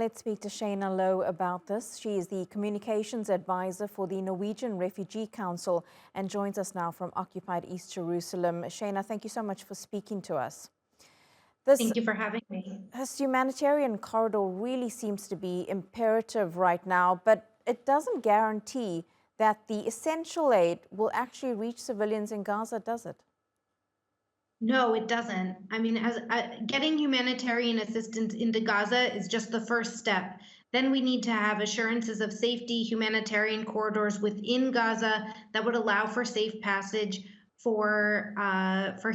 let's speak to Shaina Low about this. She is the communications advisor for the Norwegian Refugee Council and joins us now from occupied East Jerusalem. Shaina, thank you so much for speaking to us. Thank you for having me. This humanitarian corridor really seems to be imperative right now, but it doesn't guarantee that the essential aid will actually reach civilians in Gaza, does it? No, it doesn't. I mean, getting humanitarian assistance into Gaza is just the first step. Then we need to have assurances of safety, humanitarian corridors within Gaza that would allow for safe passage for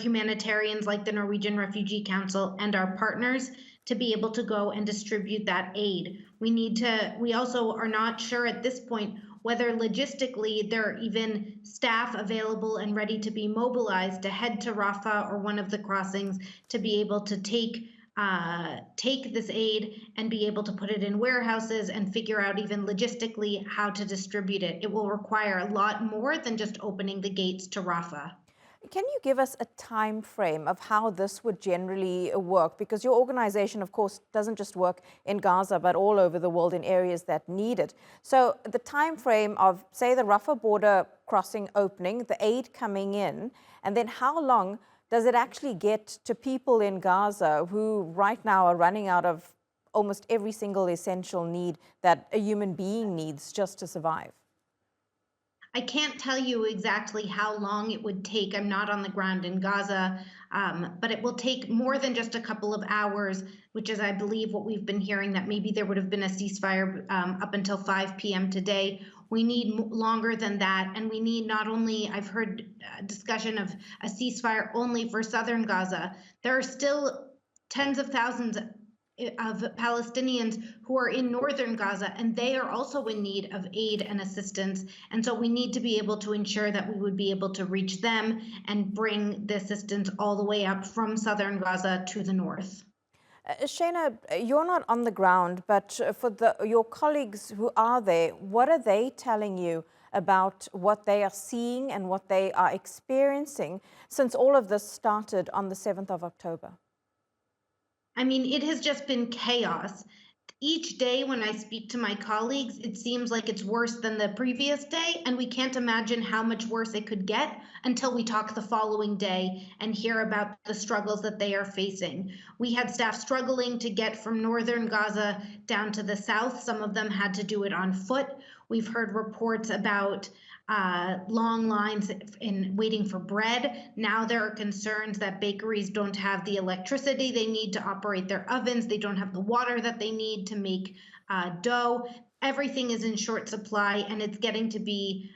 humanitarians like the Norwegian Refugee Council and our partners to be able to go and distribute that aid. We also are not sure at this point whether logistically there are even staff available and ready to be mobilized to head to Rafah or one of the crossings to be able to take this aid and be able to put it in warehouses and figure out even logistically how to distribute it. It will require a lot more than just opening the gates to Rafah. Can you give us a time frame of how this would generally work? Because your organization, of course, doesn't just work in Gaza, but all over the world in areas that need it. So the time frame of, say, the Rafah border crossing opening, the aid coming in, and then how long does it actually get to people in Gaza who right now are running out of almost every single essential need that a human being needs just to survive? I can't tell you exactly how long it would take. I'm not on the ground in Gaza, but it will take more than just a couple of hours, which is, I believe, what we've been hearing, that maybe there would have been a ceasefire up until 5 p.m. today. We need longer than that. And we need not only, I've heard discussion of a ceasefire only for southern Gaza. There are still tens of thousands of Palestinians who are in northern Gaza, and they are also in need of aid and assistance. And so we need to be able to ensure that we would be able to reach them and bring the assistance all the way up from southern Gaza to the north. Shaina, you're not on the ground, but for your colleagues who are there, what are they telling you about what they are seeing and what they are experiencing since all of this started on the 7th of October? I mean, it has just been chaos. Each day when I speak to my colleagues, it seems like it's worse than the previous day, and we can't imagine how much worse it could get until we talk the following day and hear about the struggles that they are facing. We had staff struggling to get from northern Gaza down to the south. Some of them had to do it on foot. We've heard reports about long lines in waiting for bread. Now there are concerns that bakeries don't have the electricity they need to operate their ovens. They don't have the water that they need to make dough. Everything is in short supply, and it's getting to be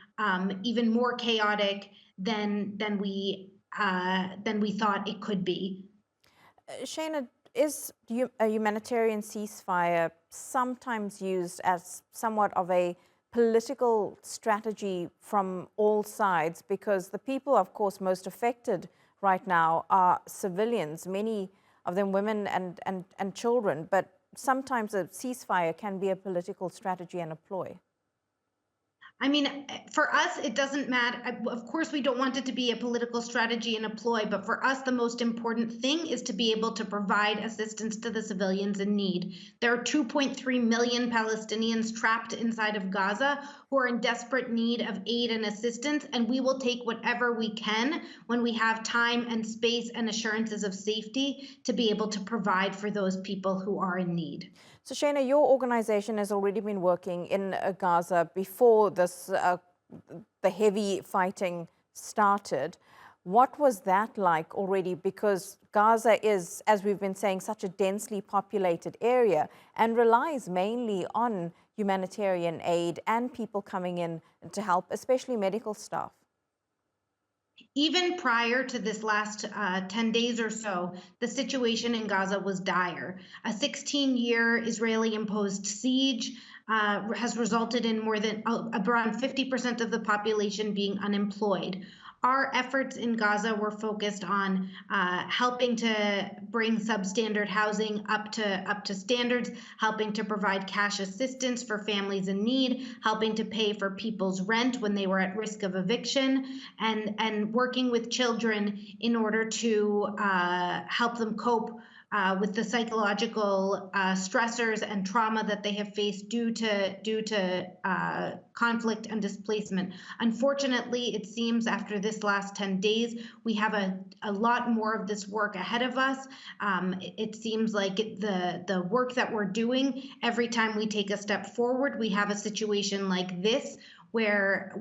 even more chaotic than we thought it could be. Shaina, is a humanitarian ceasefire sometimes used as somewhat of a political strategy from all sides? Because the people, of course, most affected right now are civilians, many of them women and children, but sometimes a ceasefire can be a political strategy and a ploy. I mean, for us, it doesn't matter. Of course, we don't want it to be a political strategy and a ploy, but for us, the most important thing is to be able to provide assistance to the civilians in need. There are 2.3 million Palestinians trapped inside of Gaza who are in desperate need of aid and assistance, and we will take whatever we can when we have time and space and assurances of safety to be able to provide for those people who are in need. So, Shaina, your organization has already been working in Gaza before this, the heavy fighting started. What was that like already? Because Gaza is, as we've been saying, such a densely populated area and relies mainly on humanitarian aid and people coming in to help, especially medical staff. Even prior to this last 10 days or so, the situation in Gaza was dire. A 16-year Israeli-imposed siege has resulted in more than around 50% of the population being unemployed. Our efforts in Gaza were focused on helping to bring substandard housing up to standards, helping to provide cash assistance for families in need, helping to pay for people's rent when they were at risk of eviction, and working with children in order to help them cope with the psychological stressors and trauma that they have faced due to conflict and displacement. Unfortunately, it seems after this last 10 days, we have a lot more of this work ahead of us. It seems like the work that we're doing, every time we take a step forward, we have a situation like this where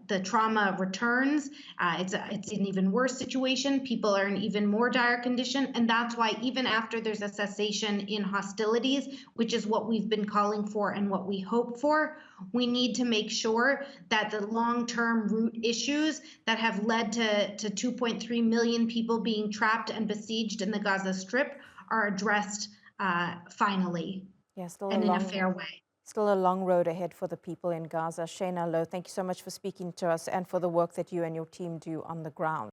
the trauma returns. It's an even worse situation. People are in even more dire condition, and that's why even after there's a cessation in hostilities, which is what we've been calling for and what we hope for, we need to make sure that the long-term root issues that have led to 2.3 million people being trapped and besieged in the Gaza Strip are addressed finally, Yeah, still and in a fair way. Still a long road ahead for the people in Gaza. Shaina Low, thank you so much for speaking to us and for the work that you and your team do on the ground.